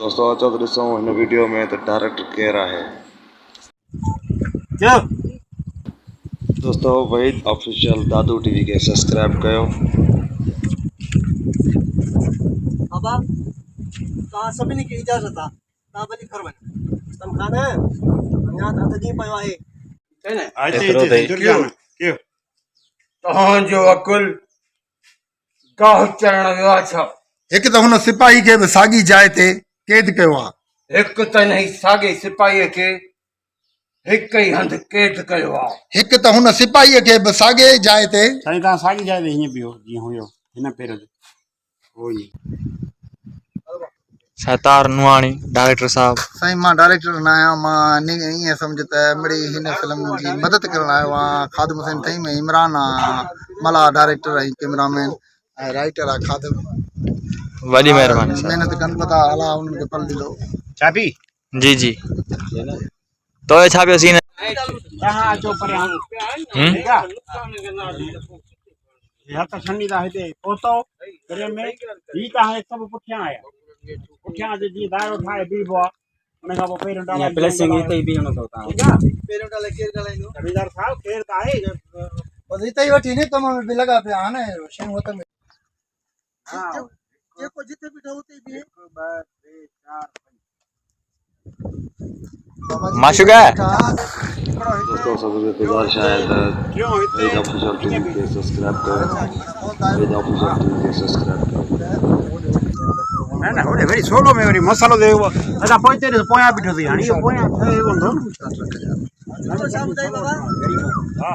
दोस्तों आज ॾिसूं हिन वीडियो में तो डायरेक्टर केरु आहे। क्या दोस्तों वहीद ऑफिशियल दादू टीवी के सब्सक्राइब कयो। बाबा तव्हां सभिनी खे इजाज़त आहे, तव्हां भली घर वञो। सम खान अञा त हथ ॾींहुं पियो आहे। तव्हांजो अकुल गाह चढ़ण वियो आहे छा? एक तो हुन सिपाही के सागी जाइ ते कैद कयो आहे। हिकु त हिन साॻे सिपाहीअ खे हिकु ई हंधि कैद कयो आहे। एक तो हुन सिपाही के सागे जाइ ते साईं तव्हां साॻी जाइ ते हीअं पियो जीअं हुयो हिन पेर ते उहो ई सतार नुआणी डायरेक्टर साहब। साईं मां डायरेक्टर न आहियां, मां ईअं सम्झ त मिड़ी हिन फिल्म जी मदद करण आयो आहियां। खादिम हुसैन थई में इमरान मला डायरेक्टर ऐं कैमरामैन ऐं राइटर आहे खादिम। वॾी महिरबानी महिनत कनि पिया था, अला उन्हनि खे फल ॾींदो। चाबी जी जी तो ये छा पियो सीन तव्हां अचो परियां ठीकु आहे। हथ छंडी था हिते पहुतो घर में ही तव्हां सभु पुठियां आया पुठियां जे जीअं दायरो ठाहे बीबो आहे उन खां पोइ पहिरियों डाला प्लेसिंग हिते ई बीहणो अथव तव्हां। ठीकु आहे पहिरियों डाला केरु ॻाल्हाईंदो? जमीदार साहब केरु त आहे बस हिते ई वठी ने कम में बि लॻा पिया आहिनि शयूं हथ में। हा जेको जिते बि ठहू उते बीहे। 1 2 3 4 माशुका दोस्तों सबसे गुजारिश है क्यों हिते वहीद ऑफिशियल टीवी के सब्सक्राइब कयो। वहीद ऑफिशियल टीवी के सब्सक्राइब कयो। न न होॾे वरी सोलो में वरी मसालो दे असां पहुचे ॾिस पोयां बीठो थी हाणे इहो पोयां ठहे कोन थो। बाबा हा